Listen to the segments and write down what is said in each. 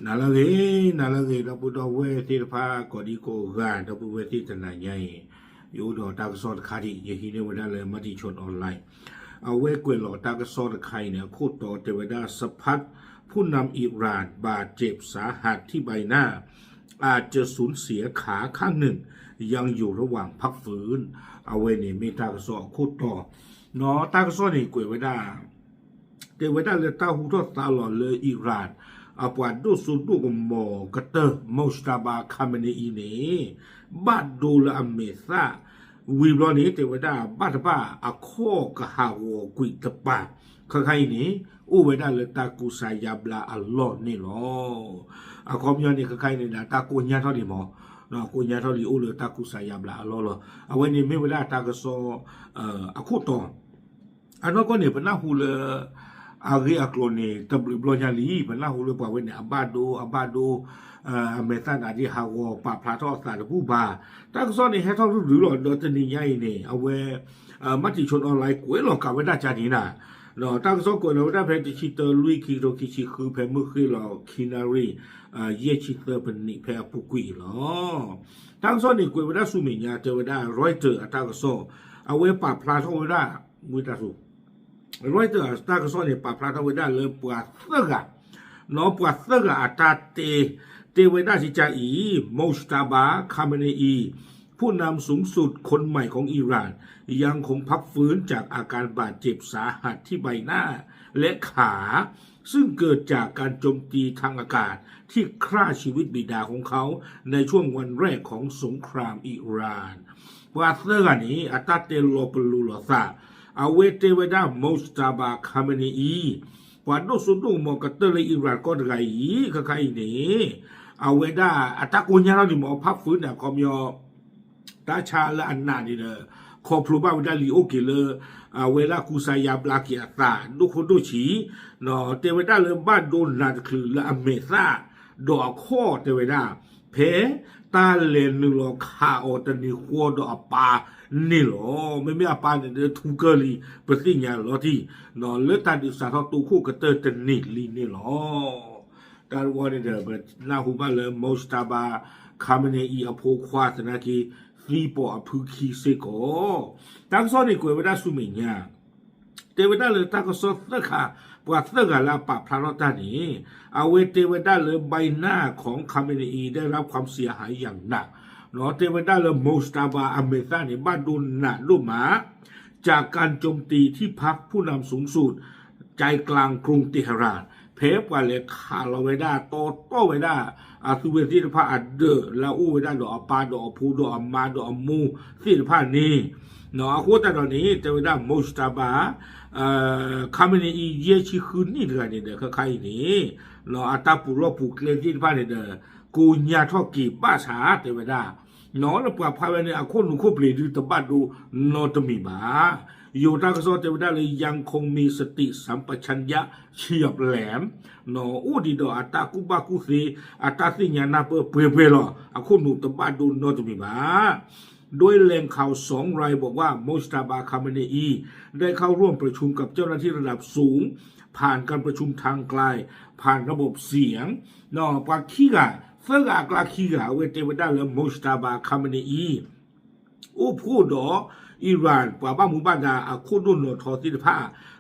nalage da budo we tirpa ko di ko ga da bu we ti tana nyai yo do ta so khari ye hi ne wada le mati chon online เอาไว้กวยหลอตากระซอดไข่เนี่ยโคตรต่อเทวดาสะพัดผู้นำอิหร่านบาดเจ็บสาหัสที่ใบหน้าอาจจะสูญเสียขาข้างหนึ่งยังอยู่ระหว่างพักฟื้นเอาไว้เนี่ยมีตากระซอโคตรต่อเนาะตากระซอนี่กวยไว้ได้เทวดาเลยตาหูทอดตาหล่อเลยอิหร่านอาปวดดูสุดดูกมอกระเตอมอสตาบาคาเมเนอีเน่บาดดูละอเมซาวิบลอนี้เทวดาบ้าตบ้าอโคกะฮาวกุยตปาข้างๆนี้อุเวดาเลตากุสายาบลาอัลลอฮ์นี่หรออะคอมยอนนี่ข้างๆนี่นะตากุญญาเท่านี้หมอเนาะกุญญาเท่านี้อุเลตากุสายาบลาอัลลอฮ์ละเอาไว้นี่ไม่เวลาตากระโซอะโคตออันนั้นก็เนี่ยเป็นหน้าหูเลอาเรียกโลนี่ตบลิบลอนยาลีเป็นหน้าหูเลป่าเว้เนี่ยอับบาโดอเมซานอาดิฮาวปาพลาทอสาดผู้บาตากซ้อนนี่ให้ท่องรู้หรอดอตนี่ใหญ่เนี่ยเอาไว้มัติชนออนไลน์กวยหลอกกับเวดาจานีน่ะเนาะตากซ้อนกวยเราได้เพจชิตอลุยคิโรคิชิคือเพมือคือเราคินารีเยชิตอเป็นนิเพปุกุยหรอตากซ้อนนี่กวยเวดาสุมิญญาเจเวดารอยเตอร์ตากซ้อนเอาไว้ปาพลาทอเวดามุตาสุรอยเตอร์ตากซ้อนนี่ปาพลาทอเวดาเลยปวดเสกะเนาะปวดเสกะอัตาเตเทวดาที่จะมอสตาบาคาเมเนอีผู้นำสูงสุดคนใหม่ของอิหร่านยังคงพักฟื้นจากอาการบาดเจ็บสาหัสที่ใบหน้าและขาซึ่งเกิดจากการโจมตีทางอากาศที่ฆ่าชีวิตบิดาของเขาในช่วงวันแรกของสงครามอิหร่านว่าเสื้อนี้อัตเตโลปลูลซาเอาเวเทวดามอสตาบาคาเมเนอีกว่าโนสุดุมอกเตเลอิหร่านก็ได้ก็ใครนี่เอาเวดาอัตากุญญาเราดิหมอพักฟื้นเนี่ยคอมยอตาชาและอันนานี่เนอะขอพลูบ้าเวดาลีโอเกเลเวลากุสายาบลาเกียตาดูคนดูฉีเนาะเทวดาเริ่มบ้านโดนนาคือละอเมซาดอกข้อเทวดาเพตาเลนนึงหรอคาอตนิขัวดอกปานี่หรอไม่อาปาเนี่ยทุกเกลีปฏิญญาหรอที่เนาะเลือดตาดิสาทอตูคู่กระเตอร์ตนิลีนี่หรอการวอร์เดอร์แบบนาฮูบาเลมอสตาบาคาเมเนอีอโพควาตนาคีฟีปออพุคีเซโกตั้งซ้อนในกวยเวดาสุเมียเทวดาเลยตั้งก็สดเสกาปวดเสกาลาปะพระรตานีเอาเวเทวดาเลยใบหน้าของคาเมเนอีได้รับความเสียหายอย่างหนักเนาะเทวดาเลยมอสตาบาอเมซาในบ้านดุนน่ะลูกหมาจากการโจมตีที่พักผู้นำสูงสุดใจกลางกรุงเตหะรานเพปว่าเลยคาลเวดาโตเวดาอาสุเวทีพระอัดเดอลาอูเวดาดอกปาดอกพูดอกมาดอกมูสิพระนี้เนาะโคตรตอนนี้เทวดามอสตาบาคาเมเนอีเยชิคืนนี่เดือนเด้อใครนี่เนาะอัตาปุโรปุกเลนที่พระเด้อกูญาทอกีบ้าชาเทวดาเนาะแล้วปว่าพาเวเนี่ยคนนุคเปลีดูตบัดดูโนตมีบาอยู่ตากสอเทวดาเลยยังคงมีสติสัมปชัญญะเฉียบแหลมเนาะอูดีดออัตากุบากุสีอัตาสิญาณาเปเปลออะคนนุตบัดดูโนตมีบาโดยแหล่งข่าว2 รายบอกว่ามอสตาบาคาเมเนอีได้เข้าร่วมประชุมกับเจ้าหน้าที่ระดับสูงผ่านการประชุมทางไกลผ่านระบบเสียงเนาะปาคีกาเฟกากลาคีกาเวเทวดาและมอสตาบาคาเมเนอีอูพูดออิหร่านป่าบ้ามุบ้านดาอะคุดุนโนทอสิทธา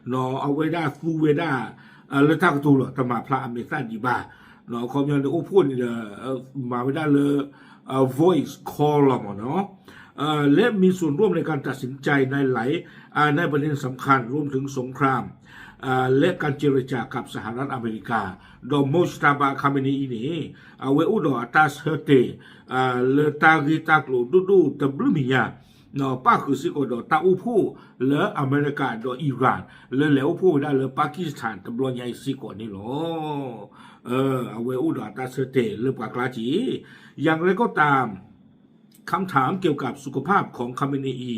เนาะเอาเวดาฟูเวดาและทักตูหรอตมาพระอเมซาดีบาเนาะคอมยันอูพูดนี่มาเวดาเลยvoice call เนาะและมีส่วนร่วมในการตัดสินใจในประเด็นสำคัญรวมถึงสงครามและการเจรจากับสหรัฐอเมริกาโดยมอสตาบาคาเมเนอีนี่เวอุดออัตาสเฮเตเลตากิตากโลดูตบลูมิยาเนาะป้าคือสิโกดอตาอูพูเลอเมริกาดออิหร่านเลอูพูได้เลปากีสถานตบลอนใหญ่สิโกนี่หรอเวอุดออัตาสเฮเตเลปากลาจีอย่างไรก็ตามคำถามเกี่ยวกับสุขภาพของคาเมเนอี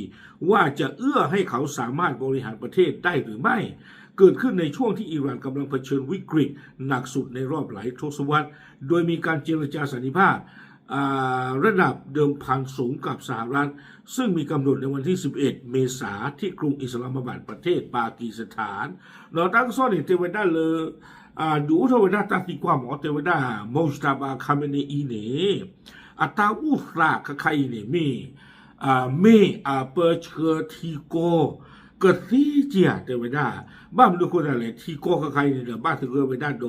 ว่าจะเอื้อให้เขาสามารถบริหารประเทศได้หรือไม่เกิดขึ้นในช่วงที่อิหร่านกำลังเผชิญวิกฤตหนักสุดในรอบหลายทศวรรษโดยมีการเจรจาสันติภาพระดับเดิมพันสูงกับสหรัฐซึ่งมีกำหนดในวันที่ 11 เมษายนที่กรุงอิสลามบัดประเทศปากีสถานเราตั้งซ่อนเทวดาเลย ดูเทวดาตัดสิความเทวดามุสตาบาคาเมเนอีเนี่ยตาอุสระใครเนี่ยมีเปิดเชื้อทีโกก็สีเจียเทวดาบ้านดูคนอะไรทีโกใครเนี่ยบ้านถึงเทวดาโด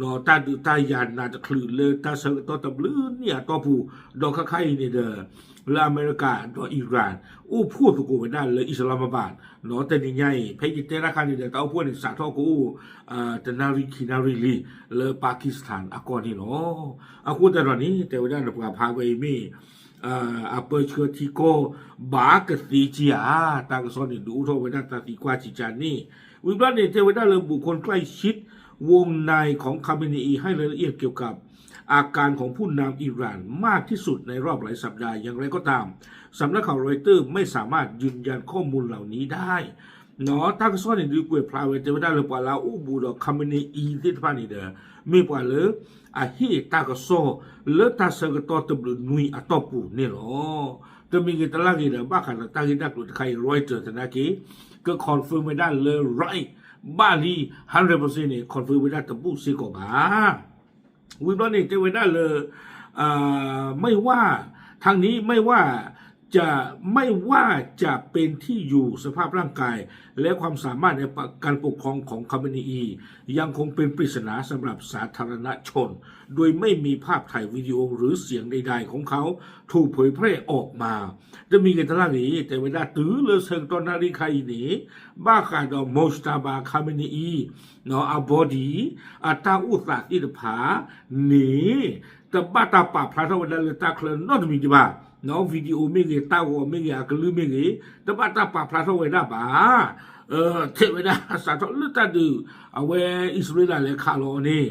นอตาดูตายานนาจะคลื่นเลยตาเสกตัวตะบลื้อเนี่ยตัวผู้ดอกใครเนี่ยเด้อและอเมริกาตัวอิหร่านพูดถูกกูไม่ได้เลยอิสลามบาดเนาะแต่นี่ไงเพยิเตระคันนี่เด้อแต่พูดในสาทอกูแต่นาริคินาริลีเลยปากีสถานอากอนี่เนาะกูแต่ตอนนี้แต่ว่าเราพาไปมีเปิดเชื้อที่ก็บากสีจีอาตากสอนดูโทรไปได้ตัดสิกว่าจิจานี่วิบวัตเนี่ยเทวดาเลยบุคคลใกล้ชิดวงในของคาเมเนอีให้รายละเอียดเกี่ยวกับอาการของผู้นำอิหร่านมากที่สุดในรอบหลายสัปดาห์อย่างไรก็ตามสำนักข่าวรอยเตอร์ไม่สามารถยืนยันข้อมูลเหล่านี้ได้เนาะตากสอนดูกวยพลาวเทวดาเลยปว่าเราบูดคาเมเนอีที่ท่านนี่เด้อมีปว่าเลยฮีตากโซเลตาเสกตัวตบลุนุยอตอปูนี่หรอแต่มีกิตลากิเดบ้าขันตากิดักลุดใครรอยเจอธนาคีก็คอนเฟิร์มไม่ได้เลยไรบาลี100%เนี่ยคอนเฟิร์มไม่ได้ตะบุสิกบ้าวิบวัตเนี่ยเจอไม่ได้เลยไม่ว่าทางนี้ไม่ว่าจะเป็นที่อยู่สภาพร่างกายและความสามารถในการปกครองของคาเมเนอียังคงเป็นปริศนาสำหรับสาธารณชนโดยไม่มีภาพถ่ายวิดีโอหรือเสียงใดๆของเขาถูกเผยแพร่ออกมาจะมีกันตลาดนี้แต่เวลาตื้อเลยเชิงตอนนาฬิกาอีนี้บ้าขาดมอสตาบาคาเมเนอีเนาะบอดีตาอุตสาอิดผาหนีแต่บ้าตาป่าพระทวันเลตาเคลนนอตมีดีบ้าเนาะวิดีโอไม่เกี่ยวตาวไม่เกี่ยวกับลืมไม่เกี่ยวแต่บ้าตาป่าพระทวันได้บ้าเทวดาสาธุลุตาดูเอาไว้อิสราเอลและคาร์ลนี่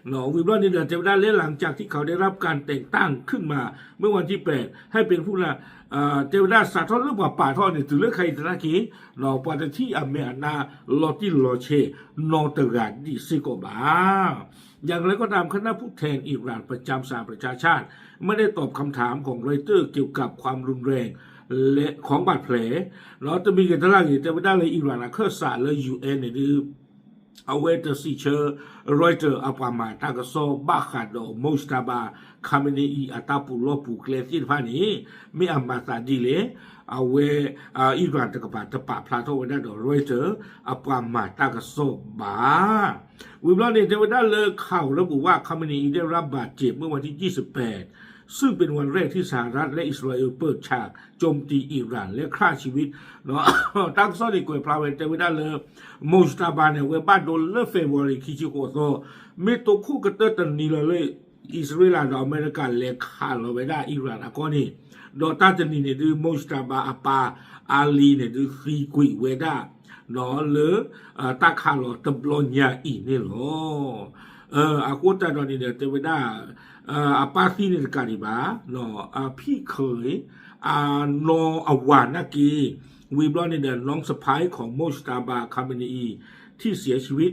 เนาะวิบวัตนี่เทวดาเล่หลังจากที่เขาได้รับการแต่งตั้งขึ้นมาเมื่อวันที่8ให้เป็นผู้ละเทวดาสาธุหรือว่าป่าทอนี่ถือเลือกใครตะกี้เนาะปาที่อเมริกาลอติลอเชนอตกาดิซิโกบาอย่างไรก็ตามคณะผู้แทนอิหร่านประจำสหประชาชาติไม่ได้ตอบคำถามของรอยเตอร์เกี่ยวกับความรุนแรงและของบาดแผลเราจะมีกันตลาดอยู่แต่ไม่ได้เลยอิหร่านเครือสารและยูเอ็นเนี่ยเอาไว้จะสิเชอร์รอยเตอร์อัปมาตากโซบาคาโดมอสตาบาคาเมเนอีอัตาปูโลปูเคลซิพานีมีอัมบาซาดีเลเอาไว้อิหร่านตะกบาตะปะพลาโตวันนั้นรอยเตอร์อัปมาตากโซบาวิบลาเนี่ยเทวดาเลยข่าวระบุว่าคาเมเนอีได้รับบาดเจ็บเมื่อวันที่28ซึ่งเป็นวันแรกที่สหรัฐและอิสราเอลเปิดฉากโจมตีอิหร่านและฆ่าชีวิตเนาะตั้งซ้อนอีกกว่าพลาเวเตวิดาเลยมุสตาบานเนี่ยเวบ้านโดนเลือดเฟเวอร์คิชิโกโซมีตัวคู่กระเตื้อตันนี่เลยอิสราเอลและอเมริกาและฆ่าเราไว้ได้อิหร่านก็นี่โดยตั้งแต่นี่เนี่ยดูมุสตาบาอัปาอาลีเนี่ยดูซีกุยเวด้าเนาะหรือตาคาโลตบลอนยาอีนี่หรออากูตาตอนนี้เนี่ยเทวดาปาร์ตี้ในการีบาเนาะพี่เคยนออวานากีวีบลอนเนี่ยน้องสะพ้ายของโมสตาบาคาเมเนอีที่เสียชีวิต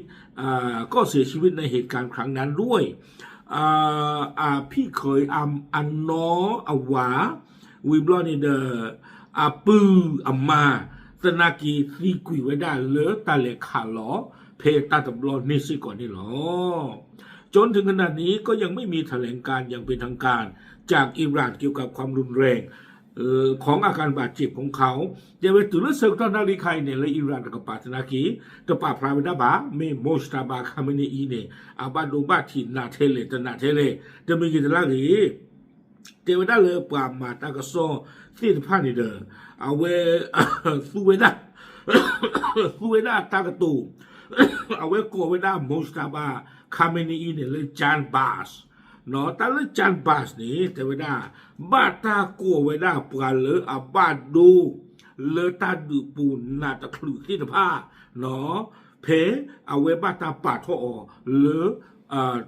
ก็เสียชีวิตในเหตุการณ์ครั้งนั้นด้วยพี่เคยอันนออวาวีบลอนเนี่ยปือมาสนากีซีกุยไว้ได้เลอตาเลขาลอเพตาตบลอนนี่สิก่อนนี่หรอจนถึงขนาดนี้ก็ยังไม่มีแถลงการอย่างเป็นทางการจากอิหร่านเกี่ยวกับความรุนแรงของอาการบาดเจ็บของเขาจะไปตุลเซกตนาลีไคเนี่ยและอิหร่านกับปาตนากีตะปาพราวิดาบาเมโมสตาบาคาเมเนอีเนี่ยอาบาดูบาทินาเทเลตนาเทเลจะมีกิจลากีเทวดาเลยปามาตากโซที่พานิเดอร์เอาเวซูเวดาตากตูเอาไว้โกเวดาโมสตาบาคาเมเนอีเนี่ยเลยจานบาสเนาะแต่เลยจานบาสนี่แต่เวลาบาตาโกเวดาปลาเลยบาดูเลยตาดูปูนาตะคลุที่ตะผ้าเนาะเพเอาไว้บาตาปาทอเลย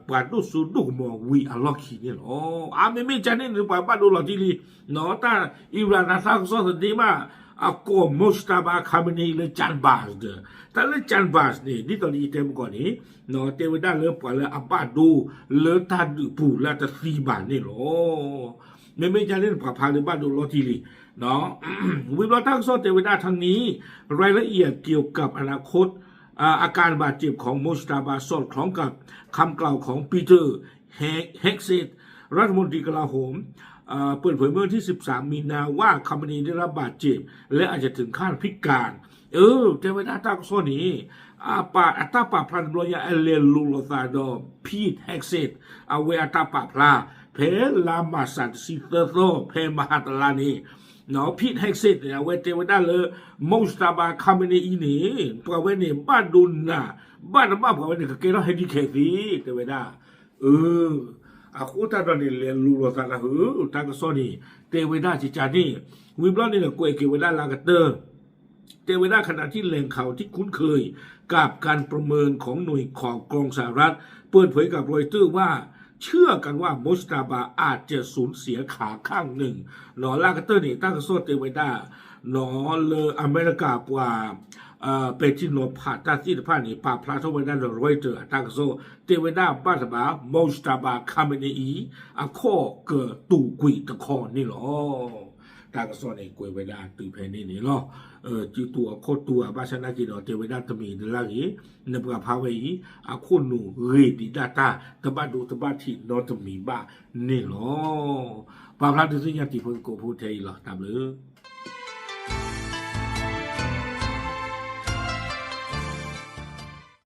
ปาดูสุดุมอวีอล็อกขี้เนี่ยเนาะไม่จานนี่หรือปาดูหลอดที่ลีเนาะแต่อิหร่านทางโซนดีมาก็มุสตาบาคาเมเนอีเลยจานบาสเด้อแต่เลยจานบาสนี่ตอนนี้เต็มก่อนนี้เนาะเทวดาเลยปล่อยเลยบาดูเลยตาดูปูแล้วจะซีบานนี่หรอไม่จานนี่ปาพาเลยบาดูหลอดที่ลีเนาะวิบวัตทางโซนเทวดาทางนี้รายละเอียดเกี่ยวกับอนาคต อาการบาดเจ็บของมุสตาบาสอดคล้องกับคำกล่าวของปีเตอร์เฮกซิตรัฐมนตรีกลาโหมเปิดเผยเมื่อที่ 13 มีนาว่าคาร์มนีได้รับบาดเจ็บและอาจจะถึงขั้นพิการแต่เวลาตากโซนี้อัตาปาพลันบลอยาเอเลลูโลซาโดพีทเฮกซิตเอาเวอัตาปาพลาเพลามาสันซิเตโซเพมหัตลานีเนาะพีทเฮกซิตเนี่ยเวเตวดาเลยมุสตาบาคาร์มนีอีนี่ตัวเวนี่บ้านดุนนะบ้านบ้าตัวเวนี่ก็เกล้าเฮดิเคซีเตวดาအခုတတ်တယ်လေလူလောစားလာဟူတာကစောနီတေဝဒချီချာနီဝိဘလนี่เนี่ยကိုယ်ကေဝဒลากเตอร์เทวดาขณะที่แหล่งข่าวที่คุ้นเคยกับการประเมินของหน่วยของกองสหรัฐเปิดเผยกับรอยเตอร์ว่าเชื่อกันว่ามุสตาบาอาจจะสูญเสียขาข้างหนึ่งหนอลากเตอร์นี่ตั้งโซเทวดาหนอเลอเมริกาปว่าเป็นที่นพาตาที่ผ่านนี่ปาพลาทวดารอยเตอร์ตั้งโซเทวดาบ้านบามุสตาบาคาเมนีอะข้อเกิดตูกุยตะคอนี่หรอตากซ้อนไอ้กวยเวลาตื่นเพนี่นี่หรอจีตัวโคตัวบาชนะกินเทวดาตมีเดลังอีนบกาพาเวอีอะโคนูเรดิดาตาตบาดูตบาทีนอตมีบ้านี่หรอปาพลาตุสิญาติพงโกพูเทอีหรอตามเลย